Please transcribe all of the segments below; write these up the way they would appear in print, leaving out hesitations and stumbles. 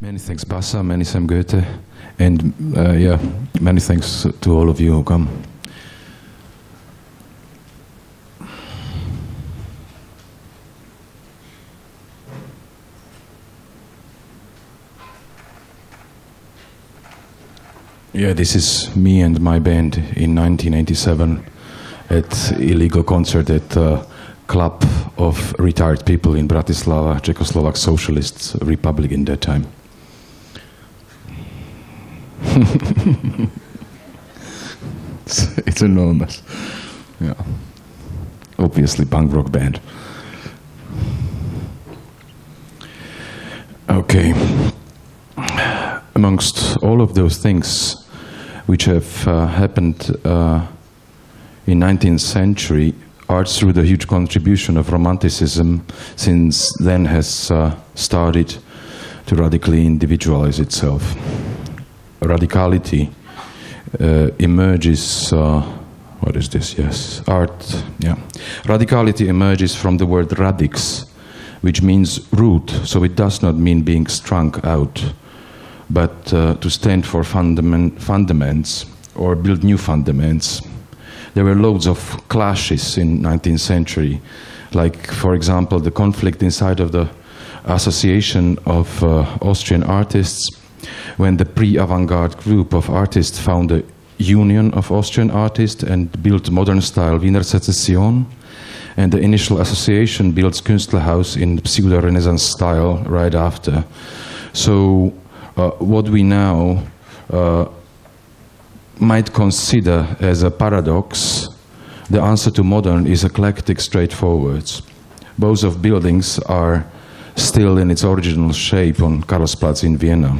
Many thanks, Bassa, many thanks, Goethe, and yeah, many thanks to all of you who come. Yeah, this is me and my band in 1987 at illegal concert at Club of Retired People in Bratislava, Czechoslovak Socialist Republic in that time. It's enormous. Yeah. Obviously punk rock band. Okay. Amongst all of those things which have happened in 19th century, art, through the huge contribution of Romanticism, since then has started to radically individualize itself. Radicality emerges, what is this? Yes, art, yeah. Radicality emerges from the word radix, which means root, so it does not mean being strung out, but to stand for fundaments or build new fundaments. There were loads of clashes in 19th century, like, for example, the conflict inside of the Association of Austrian Artists, when the pre-avant-garde group of artists found a union of Austrian artists and built modern-style Wiener Secession, and the initial association built Künstlerhaus in pseudo-Renaissance style right after. So what we now might consider as a paradox, the answer to modern is eclectic, straightforward. Both of buildings are still in its original shape on Karlsplatz in Vienna.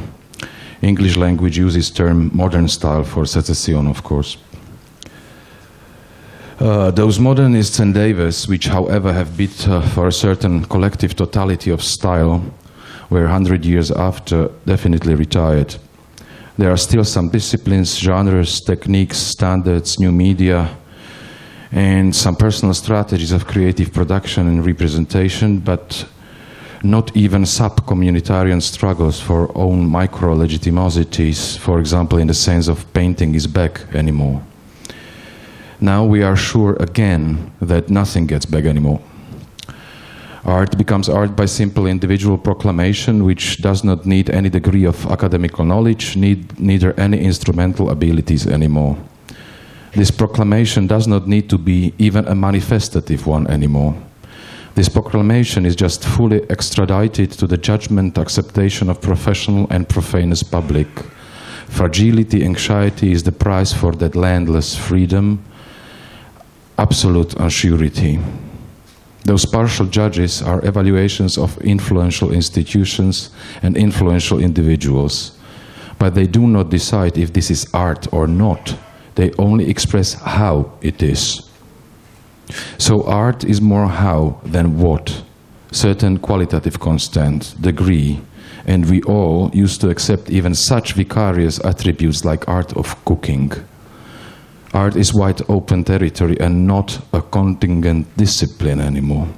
English language uses term modern style for secession, of course. Those modernists and endeavors, which however have bid for a certain collective totality of style, were 100 years after definitely retired. There are still some disciplines, genres, techniques, standards, new media, and some personal strategies of creative production and representation, but not even sub-communitarian struggles for own micro-legitimosities, for example, in the sense of painting is back anymore. Now we are sure again that nothing gets back anymore. Art becomes art by simple individual proclamation, which does not need any degree of academical knowledge, neither any instrumental abilities anymore. This proclamation does not need to be even a manifestative one anymore. This proclamation is just fully extradited to the judgment, acceptation of professional and profanous public. Fragility, anxiety is the price for that landless freedom, absolute unsurety. Those partial judges are evaluations of influential institutions and influential individuals, but they do not decide if this is art or not. They only express how it is. So art is more how than what, certain qualitative constant, degree, and we all used to accept even such vicarious attributes like art of cooking. Art is wide open territory and not a contingent discipline anymore.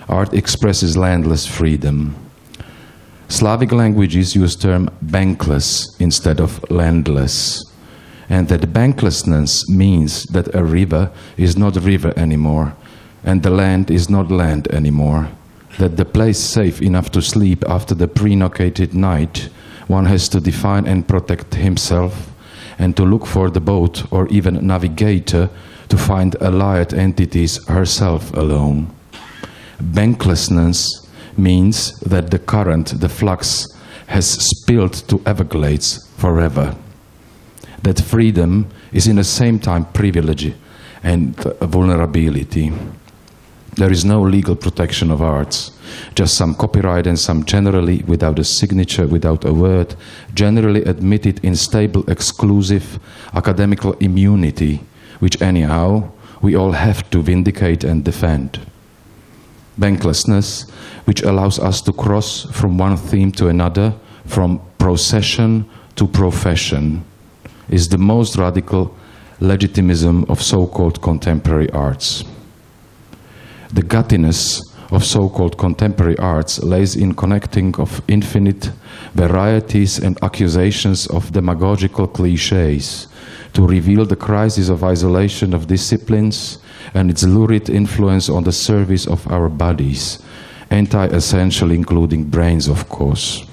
Art expresses landless freedom. Slavic languages use the term bankless instead of landless. And that banklessness means that a river is not a river anymore, and the land is not land anymore. That the place safe enough to sleep after the pre-nocated night, one has to define and protect himself, and to look for the boat or even navigator to find allied entities herself alone. Banklessness means that the current, the flux, has spilled to Everglades forever. That freedom is in the same time privilege and vulnerability. There is no legal protection of arts, just some copyright and some generally without a signature, without a word, generally admitted in stable, exclusive academical immunity, which anyhow we all have to vindicate and defend. Banklessness, which allows us to cross from one theme to another, from procession to profession, is the most radical legitimism of so-called contemporary arts. The guttiness of so-called contemporary arts lays in connecting of infinite varieties and accusations of demagogical cliches to reveal the crisis of isolation of disciplines and its lurid influence on the service of our bodies, anti-essential, including brains, of course.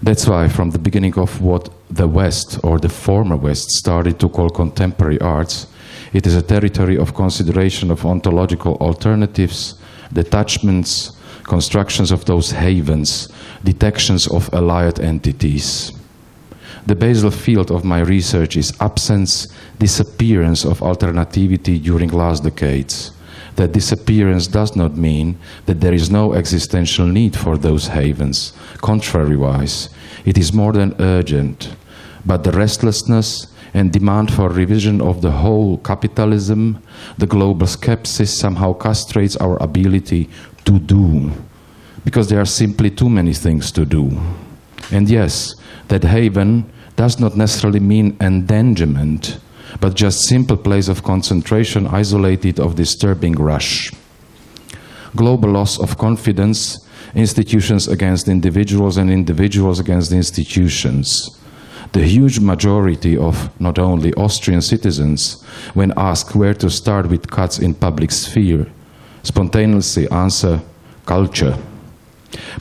That's why from the beginning of what the West, or the former West, started to call contemporary arts, it is a territory of consideration of ontological alternatives, detachments, constructions of those havens, detections of allied entities. The basal field of my research is absence, disappearance of alternativity during last decades. That disappearance does not mean that there is no existential need for those havens. Contrariwise, it is more than urgent. But the restlessness and demand for revision of the whole capitalism, the global skepsis somehow castrates our ability to do, because there are simply too many things to do. And yes, that haven does not necessarily mean endangerment, but just simple place of concentration isolated of disturbing rush. Global loss of confidence, institutions against individuals and individuals against institutions. The huge majority of not only Austrian citizens, when asked where to start with cuts in public sphere, spontaneously answer culture.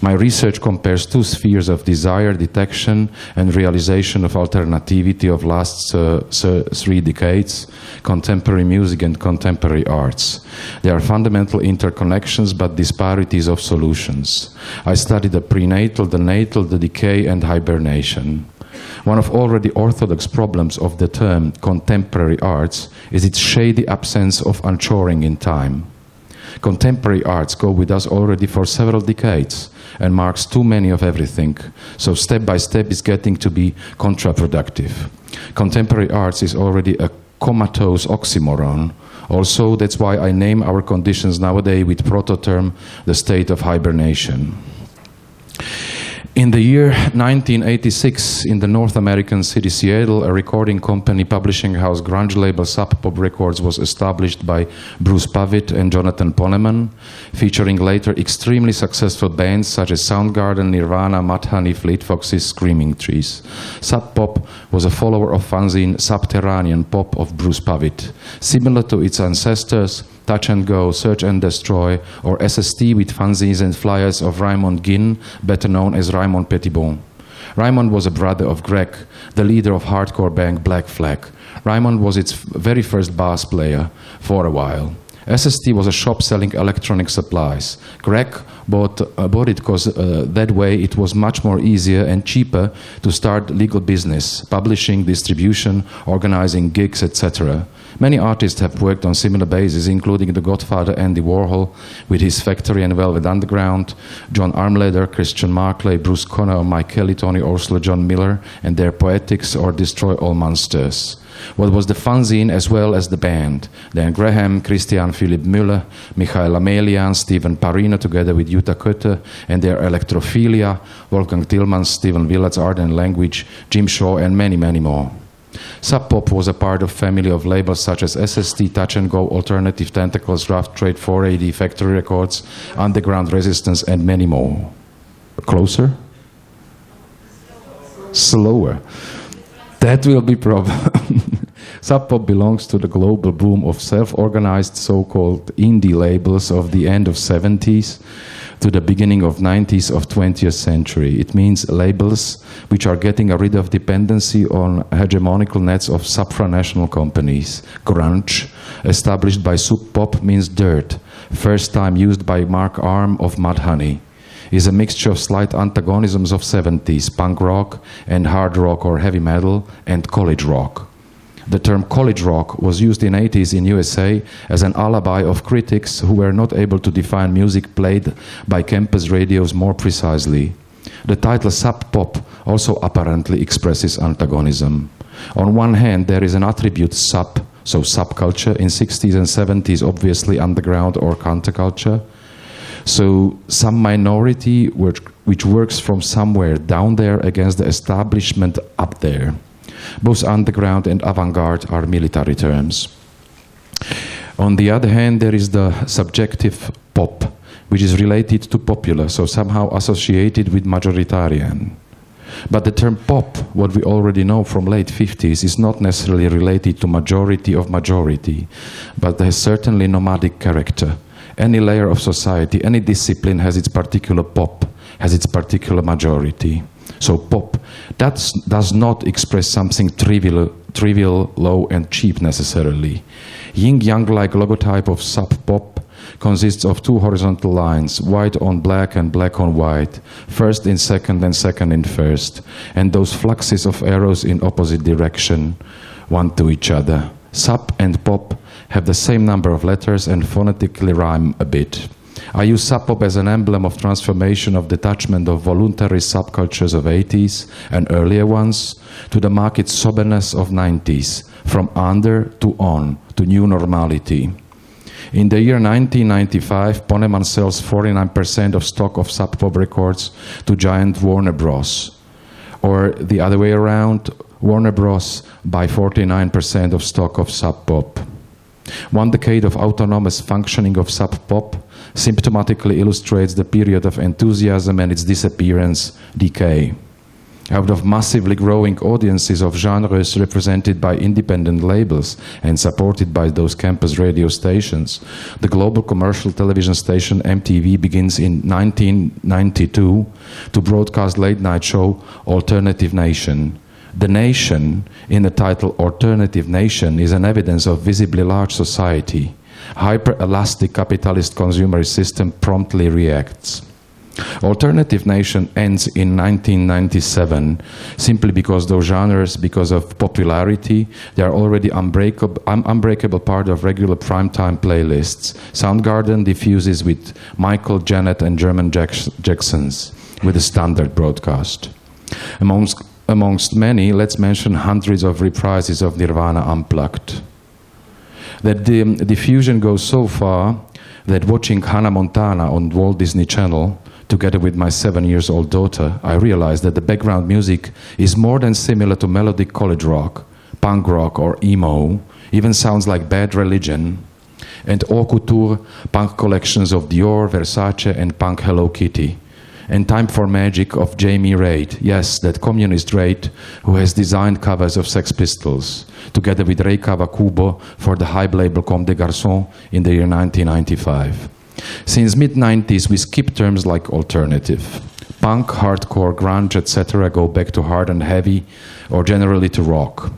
My research compares two spheres of desire, detection, and realization of alternativity of last 3 decades, contemporary music and contemporary arts. There are fundamental interconnections but disparities of solutions. I study the prenatal, the natal, the decay, and hibernation. One of already orthodox problems of the term contemporary arts is its shady absence of anchoring in time. Contemporary arts go with us already for several decades and marks too many of everything, so step by step is getting to be counterproductive. Contemporary arts is already a comatose oxymoron. Also, that's why I name our conditions nowadays with proto-term the state of hibernation. In the year 1986, in the North American city Seattle, a recording company, publishing house, grunge label Sub Pop Records was established by Bruce Pavitt and Jonathan Poneman, featuring later extremely successful bands such as Soundgarden, Nirvana, Mudhoney, Fleet Foxes, Screaming Trees. Sub Pop was a follower of fanzine Subterranean Pop of Bruce Pavitt. Similar to its ancestors, Touch and Go, Search and Destroy, or SST with fanzines and flyers of Raymond Ginn, better known as Raymond Pettibon. Raymond was a brother of Greg, the leader of hardcore band Black Flag. Raymond was its very first bass player for a while. SST was a shop selling electronic supplies. Greg bought it because that way it was much more easier and cheaper to start legal business, publishing, distribution, organizing gigs, etc. Many artists have worked on similar bases, including the Godfather Andy Warhol with his Factory and Velvet Underground, John Armleder, Christian Marclay, Bruce Conner, Mike Kelly, Tony Ursula, John Miller, and their Poetics or Destroy All Monsters. What was the fanzine as well as the band? Dan Graham, Christian Philipp Müller, Michael Amelian, Stephen Parino together with Jutta Kötter and their Electrophilia, Wolfgang Tillmans, Stephen Willard's Art and Language, Jim Shaw, and many, many more. Sub Pop was a part of family of labels such as SST, Touch and Go, Alternative Tentacles, Rough Trade, 4AD, Factory Records, Underground Resistance, and many more. Closer? Slower. That will be problem. Sub Pop belongs to the global boom of self-organized so-called indie labels of the end of 70s to the beginning of 90s of 20th century. It means labels which are getting rid of dependency on hegemonical nets of supranational companies. Grunge, established by Sub Pop, means dirt, first time used by Mark Arm of Mudhoney. Is a mixture of slight antagonisms of 70s, punk rock and hard rock or heavy metal, and college rock. The term college rock was used in 80s in USA as an alibi of critics who were not able to define music played by campus radios more precisely. The title Sub Pop also apparently expresses antagonism. On one hand, there is an attribute sub, so subculture, in 60s and 70s obviously underground or counterculture. So some minority which works from somewhere down there against the establishment up there. Both underground and avant-garde are military terms. On the other hand, there is the subjective pop, which is related to popular, so somehow associated with majoritarian. But the term pop, what we already know from late 50s, is not necessarily related to majority of majority, but has certainly nomadic character. Any layer of society, any discipline has its particular pop, has its particular majority. So pop, that does not express something trivial, low and cheap necessarily. Yin-yang-like logotype of sub-pop consists of two horizontal lines, white on black and black on white, first in second and second in first, and those fluxes of arrows in opposite direction, one to each other. Sub and pop have the same number of letters and phonetically rhyme a bit. I use sub-pop as an emblem of transformation of detachment of voluntary subcultures of 80s and earlier ones to the market soberness of 90s, from under to on to new normality. In the year 1995, Poneman sells 49% of stock of sub-pop records to giant Warner Bros. Or the other way around, Warner Bros. Buy 49% of stock of sub-pop. One decade of autonomous functioning of sub-pop symptomatically illustrates the period of enthusiasm and its disappearance, decay. Out of massively growing audiences of genres represented by independent labels and supported by those campus radio stations, the global commercial television station MTV begins in 1992 to broadcast late-night show Alternative Nation. The nation, in the title Alternative Nation, is an evidence of visibly large society. Hyper-elastic capitalist consumerist system promptly reacts. Alternative Nation ends in 1997 simply because those genres, because of popularity, they are already unbreakable part of regular primetime playlists. Soundgarden diffuses with Michael, Janet and German Jacksons with a standard broadcast. Amongst many, let's mention hundreds of reprises of Nirvana Unplugged. That the diffusion goes so far that watching Hannah Montana on Walt Disney Channel, together with my 7-year-old daughter, I realized that the background music is more than similar to melodic college rock, punk rock or emo, even sounds like Bad Religion, and haute couture punk collections of Dior, Versace and punk Hello Kitty. And Time for Magic of Jamie Reid, yes, that communist Reid who has designed covers of Sex Pistols, together with Rei Kawakubo for the hype label Comme des Garçons in the year 1995. Since mid-90s, we skip terms like alternative. Punk, hardcore, grunge, etc. go back to hard and heavy, or generally to rock.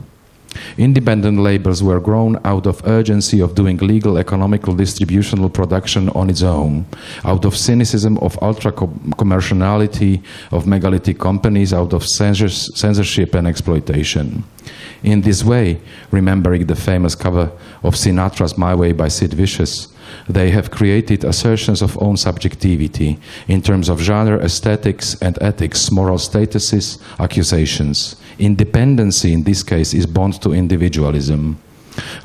Independent labels were grown out of urgency of doing legal, economical, distributional production on its own, out of cynicism of ultra-commerciality of megalithic companies, out of censorship and exploitation. In this way, remembering the famous cover of Sinatra's My Way by Sid Vicious, they have created assertions of own subjectivity in terms of genre, aesthetics and ethics, moral statuses, accusations. Independency in this case is bound to individualism.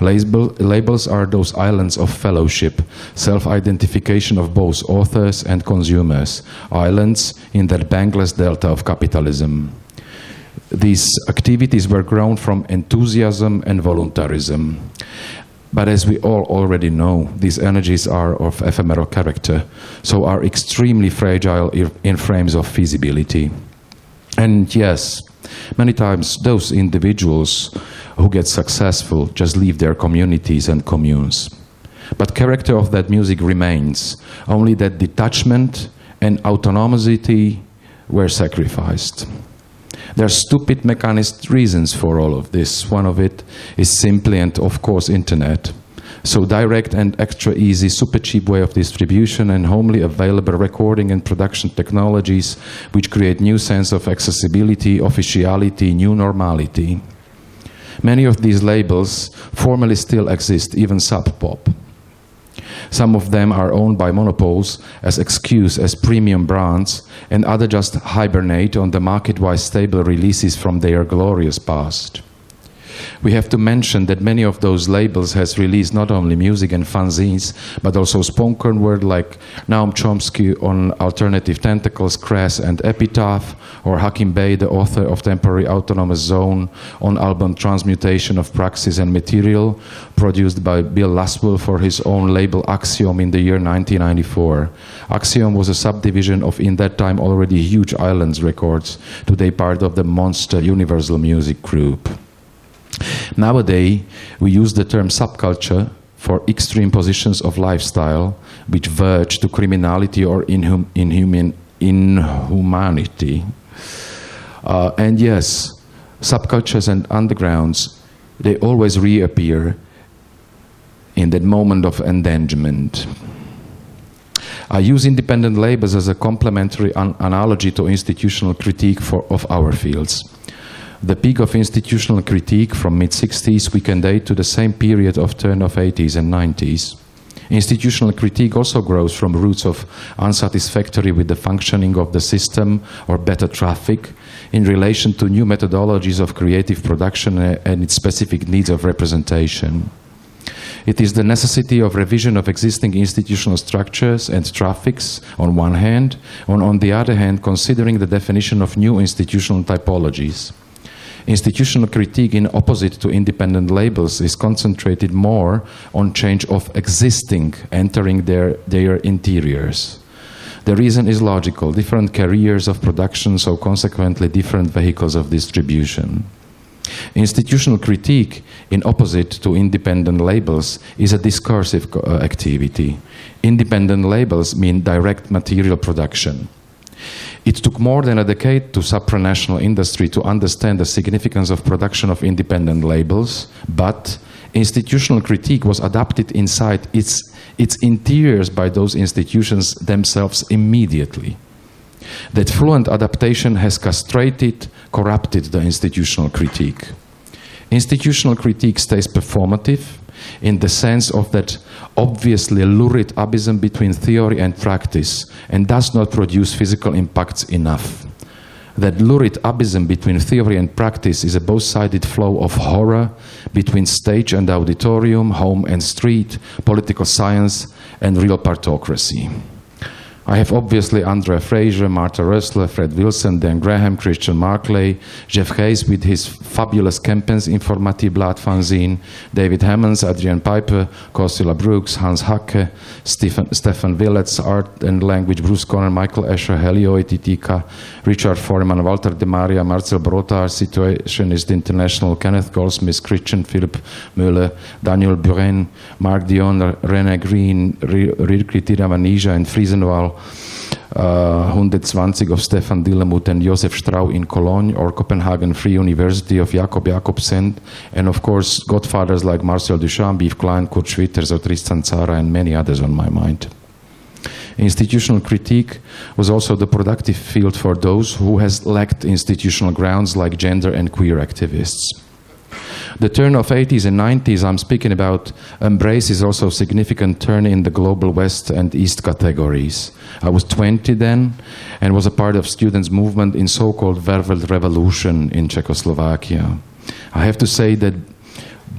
Labels are those islands of fellowship, self-identification of both authors and consumers, islands in that bangless delta of capitalism. These activities were grown from enthusiasm and voluntarism. But as we all already know, these energies are of ephemeral character, so are extremely fragile in frames of feasibility. And yes, many times those individuals who get successful just leave their communities and communes. But character of that music remains, only that detachment and autonomity were sacrificed. There are stupid mechanist reasons for all of this. One of it is simply and of course internet. So direct and extra easy, super cheap way of distribution and homely available recording and production technologies which create new sense of accessibility, officiality, new normality. Many of these labels formally still exist, even sub-pop. Some of them are owned by monopoles as excuse as premium brands, and others just hibernate on the market-wide stable releases from their glorious past. We have to mention that many of those labels has released not only music and fanzines, but also spoken word like Noam Chomsky on Alternative Tentacles, Crass and Epitaph, or Hakim Bey, the author of Temporary Autonomous Zone, on album Transmutation of Praxis and Material, produced by Bill Laswell for his own label Axiom in the year 1994. Axiom was a subdivision of, in that time, already Huge Islands Records, today part of the monster Universal Music Group. Nowadays, we use the term subculture for extreme positions of lifestyle which verge to criminality or inhumanity. And yes, subcultures and undergrounds, they always reappear in that moment of endangerment. I use independent labels as a complementary analogy to institutional critique of our fields. The peak of institutional critique from mid-60s we can date to the same period of turn of 80s and 90s. Institutional critique also grows from roots of unsatisfactory with the functioning of the system or better traffic in relation to new methodologies of creative production and its specific needs of representation. It is the necessity of revision of existing institutional structures and traffics on one hand, and on the other hand, considering the definition of new institutional typologies. Institutional critique, in opposite to independent labels, is concentrated more on change of existing, entering their interiors. The reason is logical: different carriers of production, so consequently different vehicles of distribution. Institutional critique, in opposite to independent labels, is a discursive activity. Independent labels mean direct material production. It took more than a decade to supranational industry to understand the significance of production of independent labels, but institutional critique was adapted inside its interiors by those institutions themselves immediately. That fluent adaptation has castrated, corrupted the institutional critique. Institutional critique stays performative in the sense of that obviously lurid abysm between theory and practice, and does not produce physical impacts enough. That lurid abysm between theory and practice is a both-sided flow of horror between stage and auditorium, home and street, political science and real partocracy. I have obviously Andrea Fraser, Martha Rössler, Fred Wilson, Dan Graham, Christian Markley, Jeff Hayes with his fabulous Kempens Informative Blatt fanzine, David Hammonds, Adrian Piper, Cosilla Brooks, Hans Hacke, Stefan Willets, Art and Language, Bruce Conner, Michael Escher, Helio Etitika, Richard Foreman, Walter de Maria, Marcel Brotar, Situationist International, Kenneth Goldsmith, Christian Philipp Müller, Daniel Buren, Mark Dion, René Green, Rirkri Tiravanija and Friesenwald, 120 of Stefan Dillemuth and Josef Strau in Cologne, or Copenhagen Free University of Jakob Jakobsen, and of course godfathers like Marcel Duchamp, Yves Klein, Kurt Schwitters, or Tristan Tzara, and many others on my mind. Institutional critique was also the productive field for those who has lacked institutional grounds like gender and queer activists. The turn of 80s and 90s I'm speaking about embraces also significant turn in the global West and East categories. I was 20 then and was a part of students' movement in so-called Velvet Revolution in Czechoslovakia. I have to say that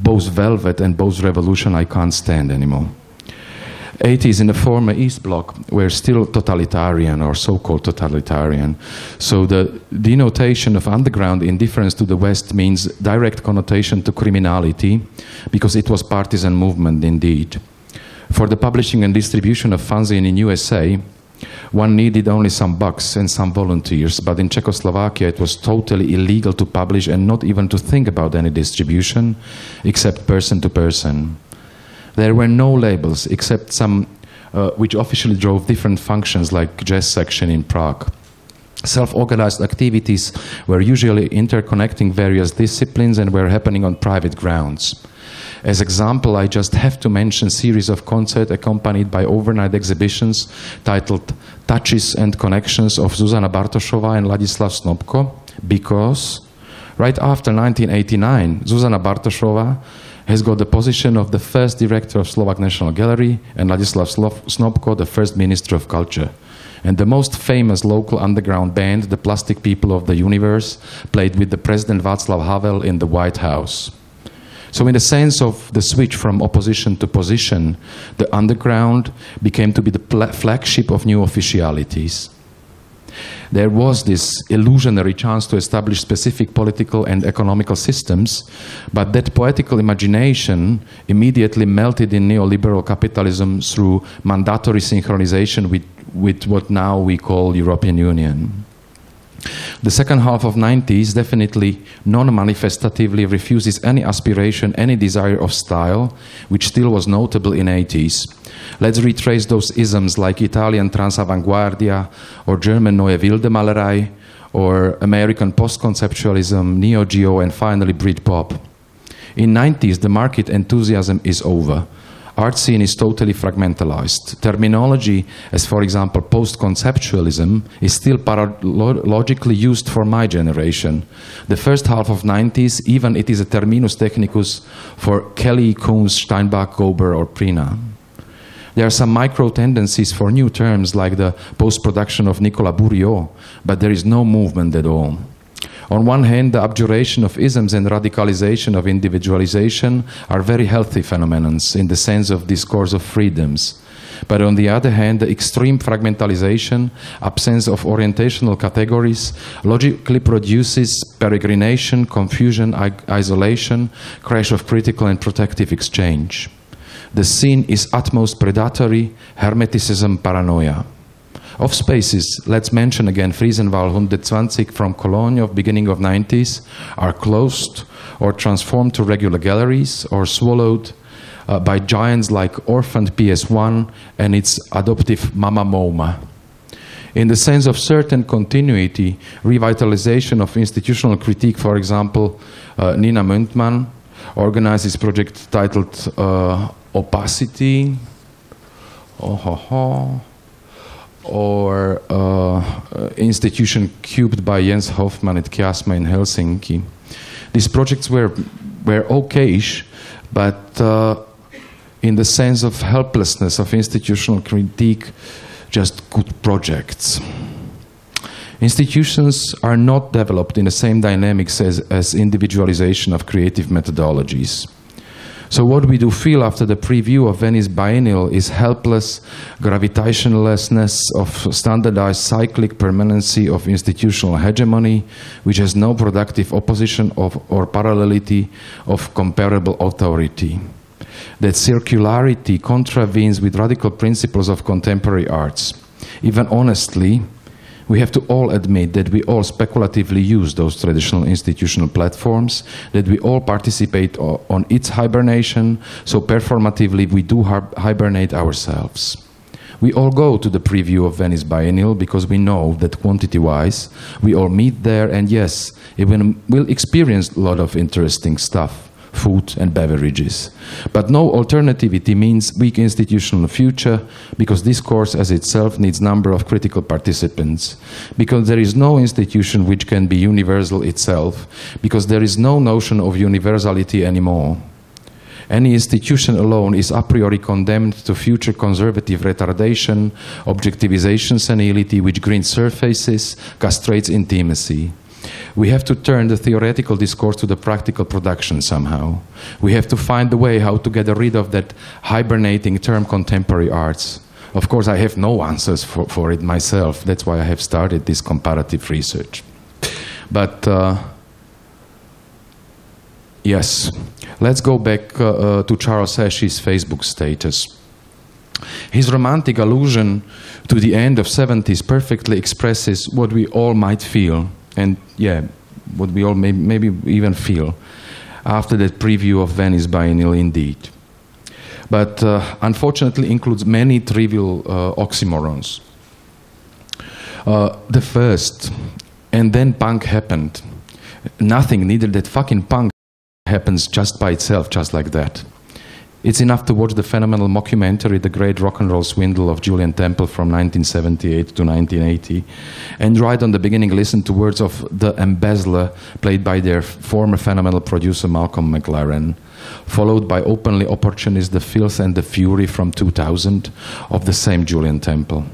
both Velvet and both Revolution I can't stand anymore. 80s in the former East Bloc were still totalitarian or so-called totalitarian. So the denotation of underground in difference to the West means direct connotation to criminality because it was partisan movement indeed. For the publishing and distribution of fanzine in USA, one needed only some bucks and some volunteers, but in Czechoslovakia it was totally illegal to publish and not even to think about any distribution except person to person. There were no labels except some which officially drove different functions like jazz section in Prague. Self-organized activities were usually interconnecting various disciplines and were happening on private grounds. As example, I just have to mention series of concerts accompanied by overnight exhibitions titled Touches and Connections of Zuzana Bartošová and Ladislav Snopko, because right after 1989, Zuzana Bartošová has got the position of the first director of Slovak National Gallery and Ladislav Snopko, the first Minister of Culture. And the most famous local underground band, the Plastic People of the Universe, played with the President Václav Havel in the White House. So in the sense of the switch from opposition to position, the underground became to be the flagship of new officialities. There was this illusionary chance to establish specific political and economical systems, but that poetical imagination immediately melted in neoliberal capitalism through mandatory synchronization with what now we call European Union. The second half of 90s definitely non-manifestatively refuses any aspiration, any desire of style, which still was notable in 80s. Let's retrace those isms like Italian transavanguardia or German Neue Wilde Malerei or American post-conceptualism, Neo-Geo and finally Britpop. In 90s, the market enthusiasm is over. Art scene is totally fragmentalized. Terminology, as for example post-conceptualism, is still paradoxically used for my generation. The first half of 90s, even it is a terminus technicus for Kelly, Kunz, Steinbach, Gober or Prina. There are some micro-tendencies for new terms like the post-production of Nicolas Bourriot, but there is no movement at all. On one hand, the abjuration of isms and radicalization of individualization are very healthy phenomena in the sense of discourse of freedoms. But on the other hand, the extreme fragmentalization, absence of orientational categories, logically produces peregrination, confusion, isolation, crash of critical and protective exchange. The scene is utmost predatory, hermeticism, paranoia. Of spaces, let's mention again Friesenwald 120 from Cologne of beginning of 90s are closed or transformed to regular galleries or swallowed by giants like orphaned PS1 and its adoptive Mama MoMA. In the sense of certain continuity, revitalization of institutional critique, for example, Nina Muntmann organizes a project titled Opacity, or institution cubed by Jens Hoffmann at Kiasma in Helsinki. These projects were okay-ish, but in the sense of helplessness of institutional critique, just good projects. Institutions are not developed in the same dynamics as individualization of creative methodologies. So what we do feel after the preview of Venice Biennial is helpless gravitationlessness of standardized cyclic permanency of institutional hegemony, which has no productive opposition or parallelity of comparable authority. That circularity contravenes with radical principles of contemporary arts. Even honestly, we have to all admit that we all speculatively use those traditional institutional platforms, that we all participate on its hibernation, so performatively we do hibernate ourselves. We all go to the preview of Venice Biennial because we know that quantity-wise, we all meet there and yes, we'll experience a lot of interesting stuff. Food and beverages. But no alternativity means weak institutional future because discourse as itself needs number of critical participants. Because there is no institution which can be universal itself. Because there is no notion of universality anymore. Any institution alone is a priori condemned to future conservative retardation, objectivization senility which greens surfaces, castrates intimacy. We have to turn the theoretical discourse to the practical production somehow. We have to find a way how to get rid of that hibernating term contemporary arts. Of course, I have no answers for it myself. That's why I have started this comparative research. But yes, let's go back to Charles Heshy's Facebook status. His romantic allusion to the end of 70s perfectly expresses what we all might feel. And yeah, what we all maybe even feel after that preview of Venice Biennial indeed. But unfortunately includes many trivial oxymorons. The first, and then punk happened. Nothing, neither that fucking punk happens just by itself, just like that. It's enough to watch the phenomenal mockumentary, The Great Rock and Roll Swindle of Julian Temple from 1978 to 1980, and right on the beginning listen to words of the embezzler played by their former phenomenal producer Malcolm McLaren, followed by openly opportunist The Filth and the Fury from 2000 of the same Julian Temple.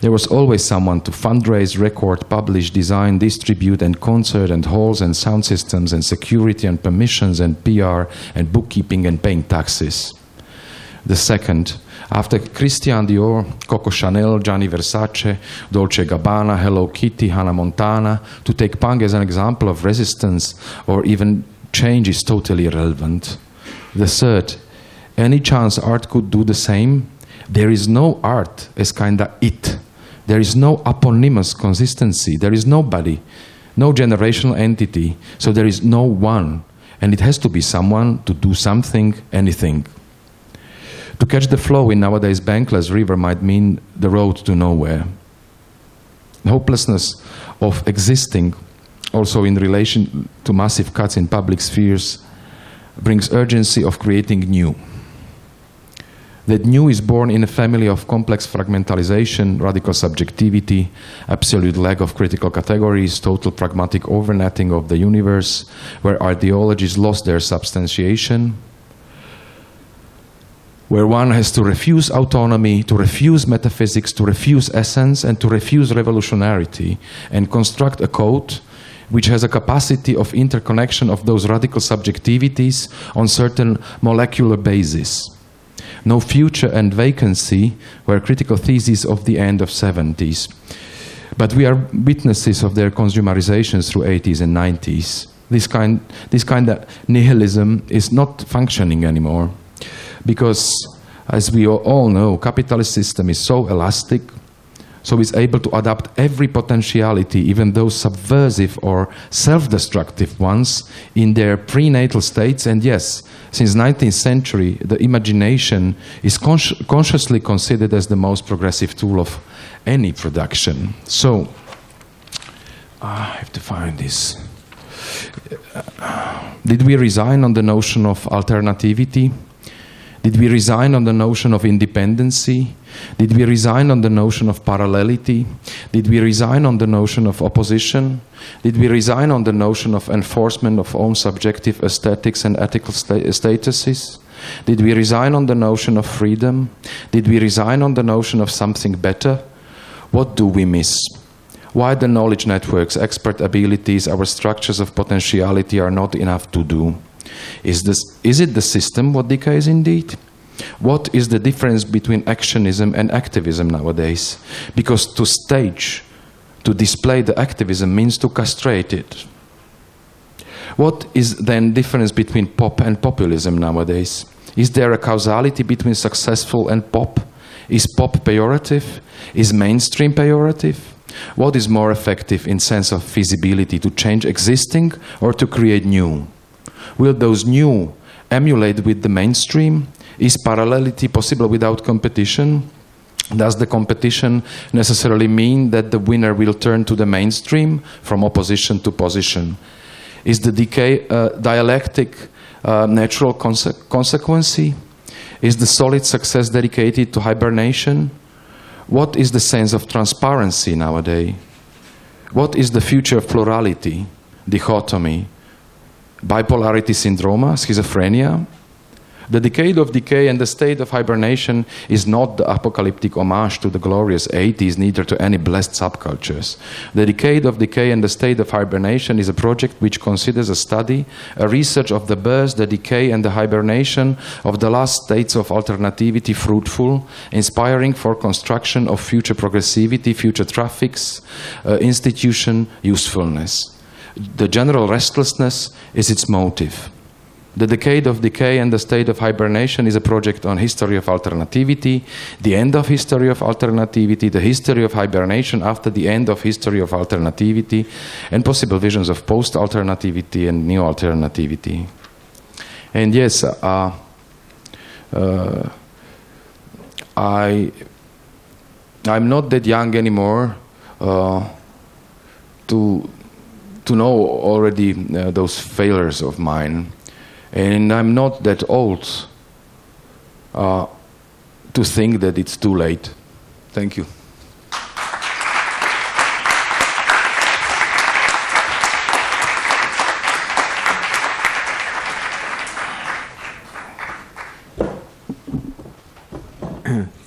There was always someone to fundraise, record, publish, design, distribute, and concert, and halls, and sound systems, and security, and permissions, and PR, and bookkeeping, and paying taxes. The second, after Christian Dior, Coco Chanel, Gianni Versace, Dolce Gabbana, Hello Kitty, Hannah Montana, to take punk as an example of resistance or even change is totally irrelevant. The third, any chance art could do the same? There is no art as kinda it. There is no eponymous consistency. There is nobody, no generational entity. So there is no one. And it has to be someone to do something, anything. To catch the flow in nowadays bankless river might mean the road to nowhere. The hopelessness of existing, also in relation to massive cuts in public spheres, brings urgency of creating new. That new is born in a family of complex fragmentalization, radical subjectivity, absolute lack of critical categories, total pragmatic overnetting of the universe, where ideologies lost their substantiation, where one has to refuse autonomy, to refuse metaphysics, to refuse essence, and to refuse revolutionarity, and construct a code which has a capacity of interconnection of those radical subjectivities on certain molecular basis. No future and vacancy were critical theses of the end of 70s. But we are witnesses of their consumerizations through 80s and 90s. This kind of nihilism is not functioning anymore. Because, as we all know, capitalist system is so elastic, so it's able to adapt every potentiality, even those subversive or self-destructive ones, in their prenatal states. And yes, since 19th century, the imagination is consciously considered as the most progressive tool of any production. So, I have to find this. Did we resign on the notion of alternativity? Did we resign on the notion of independency? Did we resign on the notion of parallelity? Did we resign on the notion of opposition? Did we resign on the notion of enforcement of own subjective aesthetics and ethical statuses? Did we resign on the notion of freedom? Did we resign on the notion of something better? What do we miss? Why the knowledge networks, expert abilities, our structures of potentiality are not enough to do? Is it the system what decays indeed? What is the difference between actionism and activism nowadays? Because to stage, to display the activism means to castrate it. What is then difference between pop and populism nowadays? Is there a causality between successful and pop? Is pop pejorative? Is mainstream pejorative? What is more effective in sense of feasibility, to change existing or to create new? Will those new emulate with the mainstream? Is parallelity possible without competition? Does the competition necessarily mean that the winner will turn to the mainstream from opposition to position? Is the decay dialectic natural consequence? Is the solid success dedicated to hibernation? What is the sense of transparency nowadays? What is the future of plurality, dichotomy, bipolarity syndrome, schizophrenia? The decade of decay and the state of hibernation is not the apocalyptic homage to the glorious 80s, neither to any blessed subcultures. The decade of decay and the state of hibernation is a project which considers a study, a research of the birth, the decay and the hibernation of the last states of alternativity fruitful, inspiring for construction of future progressivity, future traffics, institution usefulness. The general restlessness is its motive. The decade of decay and the state of hibernation is a project on history of alternativity, the end of history of alternativity, the history of hibernation after the end of history of alternativity, and possible visions of post-alternativity and new alternativity. And yes, I'm not that young anymore to know already those failures of mine. And I'm not that old to think that it's too late. Thank you.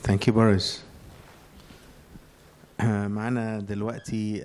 Thank you, Boris. معانا دلوقتي